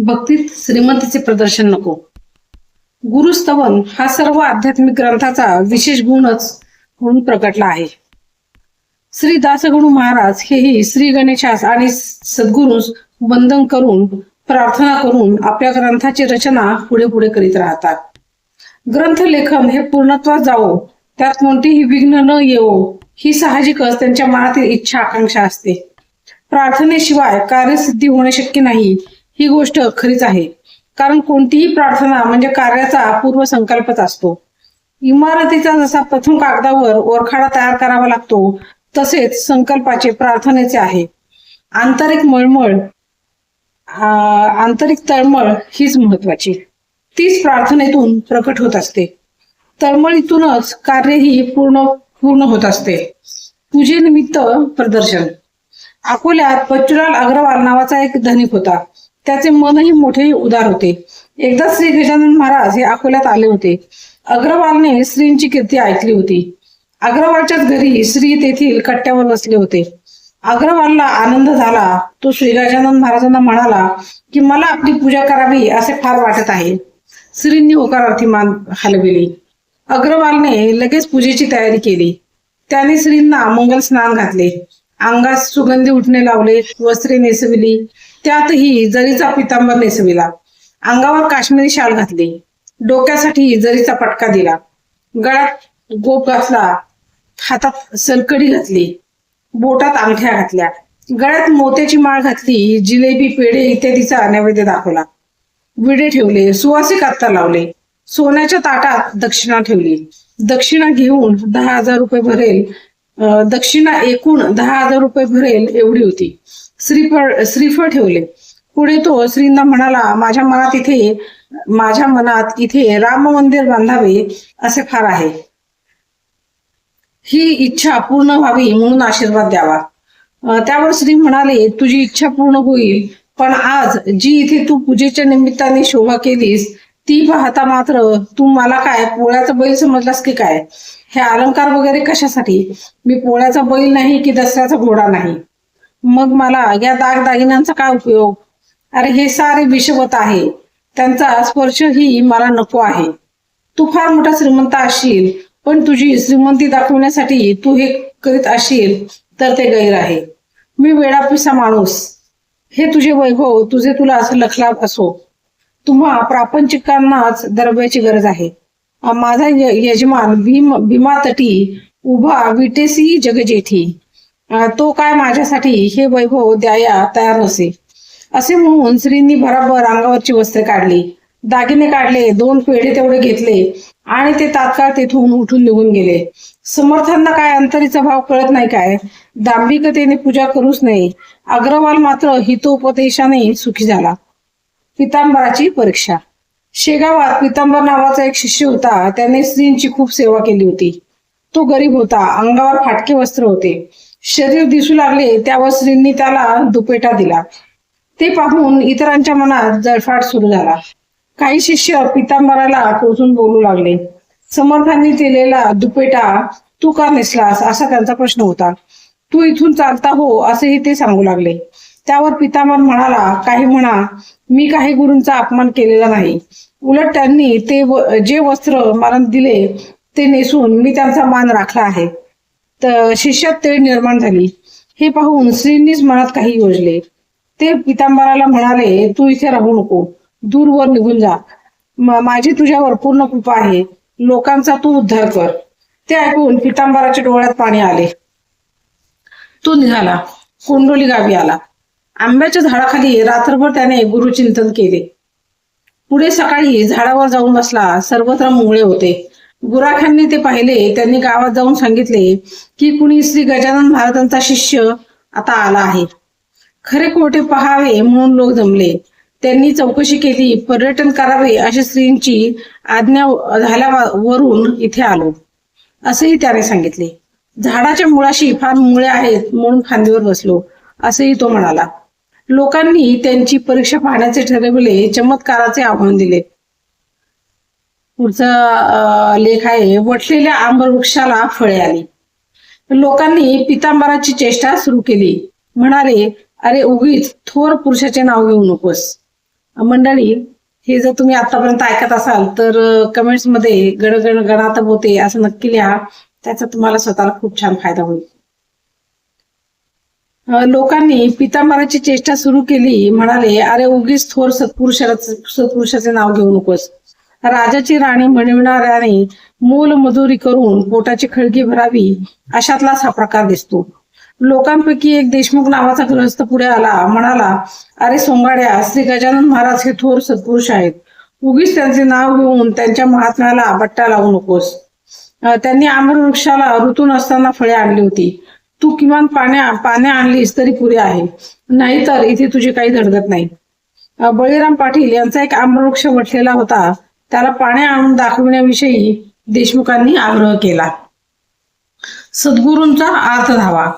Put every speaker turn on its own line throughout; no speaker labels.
भक्तीत श्रीमंतीचे प्रदर्शन नको. गुरुस्तवन हा सर्व आध्यात्मिक ग्रंथाचा विशेष गुणच म्हणून प्रकटला आहे. श्री दासगणू महाराज हेही श्री गणेशास आणि सद्गुरूस वंदन करून प्रार्थना करून आपल्या ग्रंथाची रचना पुढे पुढे करीत राहतात. ग्रंथ लेखन हे पूर्णत्वास जावो, त्यात कोणतेही विघ्न न येवो ही साहजिकच त्यांच्या मनातील इच्छा आकांक्षा असते. प्रार्थनेशिवाय कार्यसिद्धी होणे शक्य नाही ही गोष्ट खरीच आहे, कारण कोणतीही प्रार्थना म्हणजे कार्याचा पूर्वसंकल्पच असतो. इमारतीचा जसा प्रथम कागदावर ओरखाडा तयार करावा लागतो, तसेच संकल्पाचे प्रार्थनेचे आहे. आंतरिक तळमळ हीच महत्वाची, तीच प्रार्थनेतून प्रकट होत असते. तळमळीतूनच कार्यही पूर्ण होत असते. पूजेनिमित्त प्रदर्शन. अकोल्यात बच्चूलाल अग्रवाल नावाचा एक धनिक होता. त्याचे मनही मोठे उदार होते. एकदा श्री गजानन महाराज हे अकोल्यात आले होते. अग्रवालने श्रींची कीर्ती ऐकली होती. अग्रवालच्याच घरी श्री तेथील कट्ट्यावर बसले होते. अग्रवालला आनंद झाला. तो श्री गजानन महाराजांना म्हणाला की मला आपली पूजा करावी असे फार वाटत आहे. श्रींनी होकारार्थी मान हलविली. अग्रवालने लगेच पूजेची तयारी केली. त्याने श्रींना मंगल स्नान घातले, अंगात सुगंधी उठणे लावले, वस्त्रे नेसविली, त्यातही जरीचा पितांबर नेसविला, अंगावर काश्मीरी शाल घातली, डोक्यासाठी जरीचा पटका दिला, गळ्यात गोप घातला, हातात सलकडी घातली, बोटात अंगठ्या घातल्या, गळ्यात मोत्याची माळ घातली, जिलेबी पेढे इत्यादीचा नैवेद्य दाखवला, विडे ठेवले, सुवासिक अत्तर लावले, सोन्याच्या ताटात दक्षिणा ठेवली. दक्षिणा घेऊन 10,000 रुपये भरेल, दक्षिणा एकूण 10,000 रुपये भरेल एवढी होती. श्रीफळ ठेवले. पुढे तो श्रींना म्हणाला, माझ्या मनात इथे राम मंदिर बांधावे असे फार आहे. ही इच्छा पूर्ण व्हावी म्हणून आशीर्वाद द्यावा. त्यावर श्री म्हणाले, तुझी इच्छा पूर्ण होईल, पण आज जी इथे तू पूजेच्या निमित्ताने शोभा केलीस ती पाहता मात्र तू मला काय पोळ्याचा बैल समजलास की काय? हे अलंकार वगैरे कशासाठी? मी पोळ्याचा बैल नाही की दसऱ्याचा घोडा नाही. मग मला या दागदागिन्यांचा काय उपयोग? अरे हे सारे विषवत आहे, त्यांचा स्पर्शही मला नको आहे. तू फार मोठा श्रीमंत असशील, पण तुझी श्रीमंती दाखवण्यासाठी तू हे करीत असशील तर ते गैर आहे. मी वेडापिसा माणूस. हे तुझे वैभव तुझे तुला असं लखलाभ असो. तुम्हा प्रापंचिकांनाच द्रव्याची गरज आहे. माझा यजमान भीमातटी उभा विटेसी जगजेठी, तो काय माझ्यासाठी हे वैभव द्याया तयार नसे. असे म्हणून श्रींनी भराभर अंगावरची वस्त्रे काढली, दागिने काढले, 2 पेढे तेवढे घेतले आणि ते तात्काळ तेथून उठून निघून गेले. समर्थांना काय अंतरीचा भाव कळत नाही काय? दांभिकतेने पूजा करूच नये. अग्रवाल मात्र हितोपदेशाने सुखी झाला. पितांबराची परीक्षा. शेगावात पितांबर नावाचा एक शिष्य होता. त्याने श्रींची खूप सेवा केली होती. तो गरीब होता. अंगावर फाटके वस्त्र होते. शरीर दिसू लागले त्यावर श्रींनी त्याला दुपेटा दिला. ते पाहून इतरांच्या मनात जळफाट सुरू झाला. काही शिष्य पितांबराला टोचून बोलू लागले. समर्थांनी दिलेला दुपेटा तू का नेसलास असा त्यांचा प्रश्न होता. तू इथून चालता हो असेही ते सांगू लागले. त्यावर पितांबर म्हणाला, काही म्हणा, मी काही गुरूंचा अपमान केलेला नाही. उलट त्यांनी जे वस्त्र मला दिले ते नेसून मी त्यांचा मान राखला आहे. तर शिष्यात तेढ निर्माण झाली. हे पाहून श्रींनीच मनात काही योजले. ते पितांबराला म्हणाले, तू इथे राहू नको, दूरवर निघून जा. माझी तुझ्यावर पूर्ण कृपा आहे. लोकांचा तू उद्धार कर. ते ऐकून पितांबराच्या डोळ्यात पाणी आले. तो निघाला. कोंडोली गावी आला. आंब्याच्या झाडाखाली रात्रभर त्याने गुरुचिंतन केले. पुढे सकाळी झाडावर जाऊन बसला. सर्वत्र मुंगळे होते. गुराख्यांनी ते पाहिले. त्यांनी गावात जाऊन सांगितले की कुणी श्री गजानन महाराजांचा शिष्य आता आला आहे. खरे खोटे पहावे म्हणून लोक जमले. त्यांनी चौकशी केली. पर्यटन करावे अशी श्रींची आज्ञा झाल्यावरून इथे आलो असेही त्याने सांगितले. झाडाच्या मुळाशी फार मुळे आहेत म्हणून फांदीवर बसलो असेही तो म्हणाला. लोकांनी त्यांची परीक्षा पाहण्याचे ठरवले. चमत्काराचे आव्हान दिले. पुढचा लेख आहे, वटलेल्या आंबर वृक्षाला फळे आली. लोकांनी पितांबराची चेष्टा सुरू केली. म्हणाले, अरे उगीच थोर पुरुषाचे नाव घेऊ नकोस. मंडळी, हे जर तुम्ही आतापर्यंत ऐकत असाल तर कमेंट्स मध्ये गणगण गणात बोते असं नक्की लिहा. त्याचा तुम्हाला स्वतःला खूप छान फायदा होईल. लोकांनी पितांबराची चेष्टा सुरू केली. म्हणाले, अरे उगीच थोर सत्पुरुषाचे नाव घेऊ नकोस. राजाची राणी म्हणविणाऱ्याने मोल मजुरी करून पोटाची खळगी भरावी अशातलाच हा प्रकार दिसतो. लोकांपैकी एक देशमुख नावाचा गृहस्थ पुढे आला. म्हणाला, अरे सोंगाड्या, श्री गजानन महाराज हे थोर सत्पुरुष आहेत. उगीच त्यांचे नाव घेऊन त्यांच्या महात्म्याला बट्टा लावू नकोस. त्यांनी आम्रवृक्षाला ऋतू नसताना फळे आणली होती. तू किमान पाने आणलीस तरी पुरे आहे, नाहीतर इथे तुझी काही धडगत नाही. बळीराम पाटील यांचा एक आम्रवृक्ष वटलेला होता. त्याला पाने आणून दाखविण्याविषयी देशमुखांनी आग्रह केला. सद्गुरूंचा अर्थ धावा.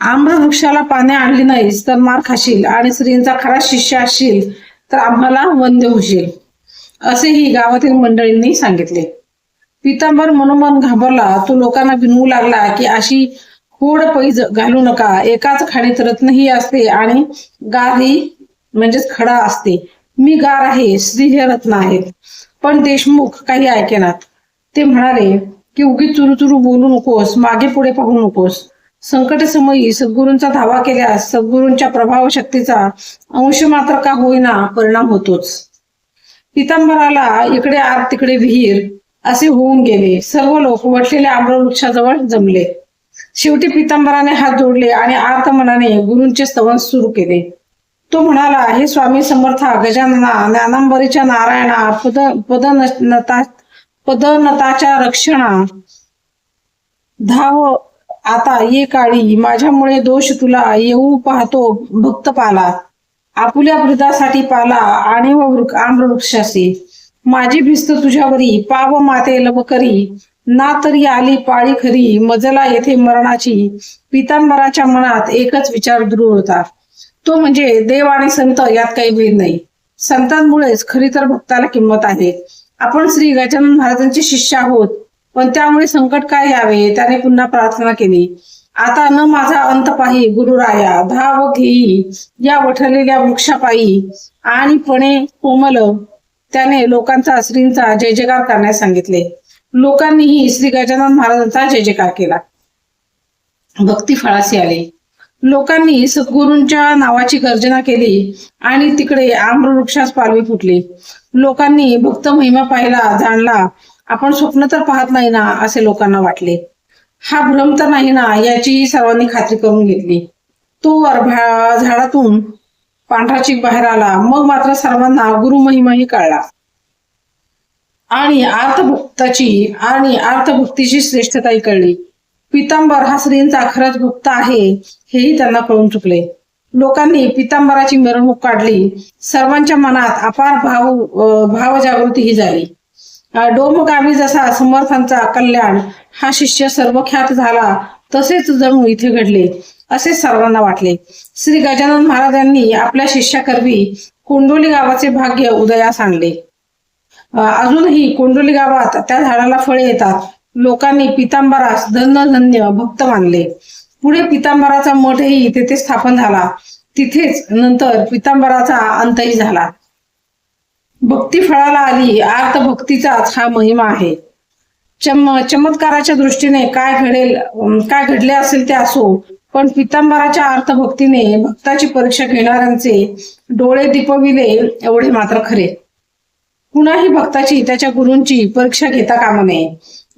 आम्रवृक्षाला पाने आणली नाहीस तर मार खाशील आणि श्रींचा खरा शिष्य असशील तर आम्हाला वंद्य होशील, असेही गावातील मंडळींनी सांगितले. पितांबर मनोमन घाबरला. तो लोकांना विनवू लागला की अशी खोड पैज घालू नका. एकाच खाणीत रत्नही असते आणि गारही म्हणजेच खडा असते. मी गार आहे, श्री हे रत्न आहेत. पण देशमुख काही ऐकेनात. ते म्हणाले की उगीच चुरूचुरू बोलू नकोस, मागे पुढे पाहू नकोस. संकट समयी सद्गुरूंचा धावा केल्यास सद्गुरूंच्या प्रभाव शक्तीचा अंश मात्र का होईना परिणाम होतोच. पितांबराला इकडे आत तिकडे विहीर असे होऊन गेले. सर्व लोक वटलेल्या आम्रवृक्षाजवळ जमले. शेवटी पितांबराने हात जोडले आणि आर्त मनाने गुरूंचे स्तवन सुरू केले. तो म्हणाला, हे स्वामी समर्था, गजानना, ज्ञानांबरीच्या नारायणा, पदनताच्या रक्षणा, धाव आता ये काळी, माझ्यामुळे दोष तुला येऊ पाहतो भक्त पाला. आपुल्या वृद्धासाठी पाला आणि आम्रवृक्षासी, माझी भिस्त तुझ्यावरी, पाव माते लब करी, ना तरी आली पाळी खरी, मजला येथे मरणाची. पितांबराच्या मनात एकच विचार दृढ होता, तो म्हणजे देव आणि संत यात काही भेद नाही. संतांमुळेच खरी तर भक्ताला किंमत आहे. आपण श्री गजानन महाराजांचे शिष्य आहोत, पण त्यामुळे संकट काय यावे त्याने पुन्हा प्रार्थना केली. आता न माझा अंत पाही गुरुराया, धाव घेई या वठलेल्या वृक्षापायी, आणि पणे कोमल त्याने लोकांचा श्रींचा जय जयकार करण्यास सांगितले. लोकांनीही श्री गजानन महाराजांचा जय जयकार केला. भक्ती फळासी आले. लोकांनी सद्गुरूंच्या नावाची गर्जना केली आणि तिकडे आम्रवृक्षास पालवी फुटली. लोकांनी भक्त महिमा पाहिला, जाणला. आपण स्वप्न तर पाहत नाही ना असे लोकांना वाटले. हा भ्रम तर नाही ना याचीही सर्वांनी खात्री करून घेतली. तो झाडातून पांढरा चिक बाहेर आला. मग मात्र सर्वांना गुरु महिमाही कळला आणि अर्थभक्तीची श्रेष्ठताही कळली. पितांबर हा श्रींचा खरंच भक्त आहे हेही त्यांना कळून चुकले. लोकांनी पितांबराची मिरवणूक काढली. सर्वांच्या मनात अपार भावजागृतीही झाली. डोमगावी जसा समर्थांचा कल्याण हा शिष्य सर्वख्यात झाला, तसेच जणू इथे घडले असे सर्वांना वाटले. श्री गजानन महाराजांनी आपल्या शिष्याकरवी कोंडोली गावाचे भाग्य उदयास आणले. अजूनही कोंडोली गावात त्या झाडाला फळे येतात. लोकांनी पितांबरास धन्य भक्त मानले. पुढे पितांबराचा मठही तेथे स्थापन झाला. तिथेच नंतर पितांबराचा अंतही झाला. भक्ती फळाला आली. आर्त भक्तीचाच हा महिमा आहे. चमत्काराच्या दृष्टीने काय घडले असेल ते असो, पण पितांबराच्या अर्थभक्तीने भक्ताची परीक्षा घेणाऱ्यांचे डोळे दिपविले एवढे मात्र खरे. कुणाही भक्ताची त्याच्या गुरूंची परीक्षा घेता कामा नये.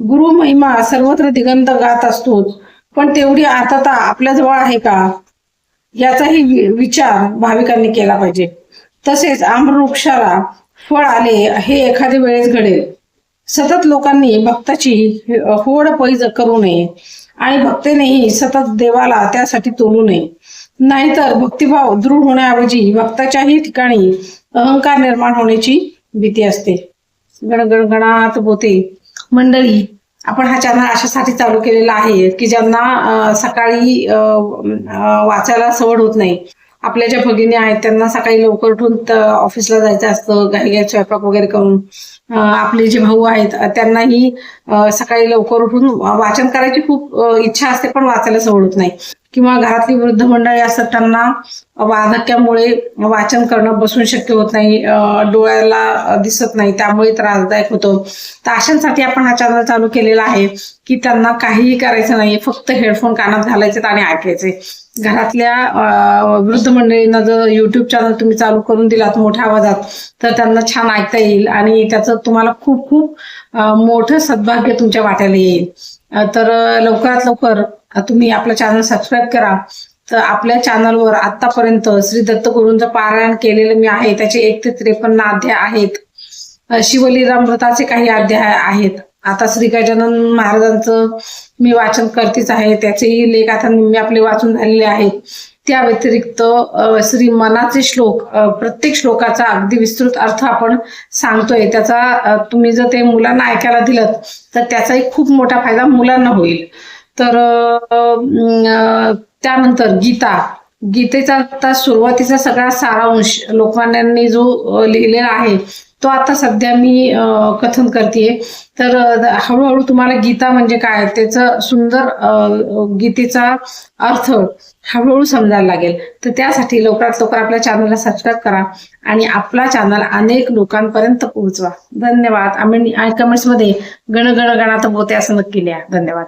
गुरु महिमा सर्वत्र दिगंत गात असतोच, पण तेवढी आर्तता आपल्या जवळ आहे का याचाही विचार भाविकांनी केला पाहिजे. तसेच आम्रवृक्षाला फळ आले हे एखाद्या वेळेस घडेल. सतत लोकांनी भक्ताची होड पैज करू नये आणि भक्तेनेही सतत देवाला त्यासाठी तोलू नये. नाहीतर भक्तिभाव दृढ होण्याऐवजी भक्ताच्याही ठिकाणी अहंकार निर्माण होण्याची भीती असते. गणगणात बोते. मंडळी, आपण हा चॅनल अशासाठी चालू केलेला आहे की ज्यांना सकाळी वाचायला सवड होत नाही. आपल्या ज्या भगिनी आहेत त्यांना सकाळी लवकर उठून ऑफिसला जायचं असतं, घाई स्वयंपाक वगैरे करून. आपले जे भाऊ आहेत त्यांनाही सकाळी लवकर उठून वाचन करायची खूप इच्छा असते, पण वाचायला सवड होत नाही. किंवा घरातली वृद्ध मंडळी असतात त्यांना वार्धक्यामुळे वाचन करणं बसून शक्य होत नाही, डोळ्याला दिसत नाही, त्यामुळे त्रासदायक होतो. तर अशांसाठी आपण हा चॅनल चालू केलेला आहे की त्यांना काहीही करायचं नाही, फक्त हेडफोन कानात घालायचे आणि ऐकायचे. घरातल्या वृद्ध मंडळींना जर युट्यूब चॅनल तुम्ही चालू करून दिलात मोठ्या आवाजात तर त्यांना छान ऐकता येईल आणि त्याचं तुम्हाला खूप खूप मोठं सद्भाग्य तुमच्या वाट्याला येईल. तर लवकरात लवकर तुम्ही आपलं चॅनल सबस्क्राईब करा. तर आपल्या चॅनलवर आतापर्यंत श्री दत्तगुरूंचं पारायण केलेलं मी आहे, त्याचे 1 ते 53 अध्याय आहेत. शिवलीलामृताचे काही अध्याय आहेत. आता श्री गजानन महाराजांचं मी वाचन करतेच आहे, त्याचेही लेख आता मी आपले वाचून झालेले आहेत. त्या व्यतिरिक्त श्री मनाचे श्लोक, प्रत्येक श्लोकाचा अगदी विस्तृत अर्थ आपण सांगतोय. त्याचा तुम्ही जर ते मुलांना ऐकायला दिलं तर त्याचाही खूप मोठा फायदा मुलांना होईल. तर त्यानंतर गीतेचा आता सुरुवातीचा सगळा सारांश लोकमान्यांनी जो लिहिलेला आहे तो आता सध्या मी कथन करते. तर हळूहळू तुम्हाला गीता म्हणजे काय त्याचं सुंदर गीतेचा अर्थ हळूहळू समजायला लागेल. तर त्यासाठी लवकरात लवकर आपल्या चॅनलला सबस्क्राईब करा आणि आपला चॅनल अनेक लोकांपर्यंत पोहोचवा. धन्यवाद. आम्ही कमेंट्समध्ये गण गण गणात बोते असं नक्की लिहा. धन्यवाद.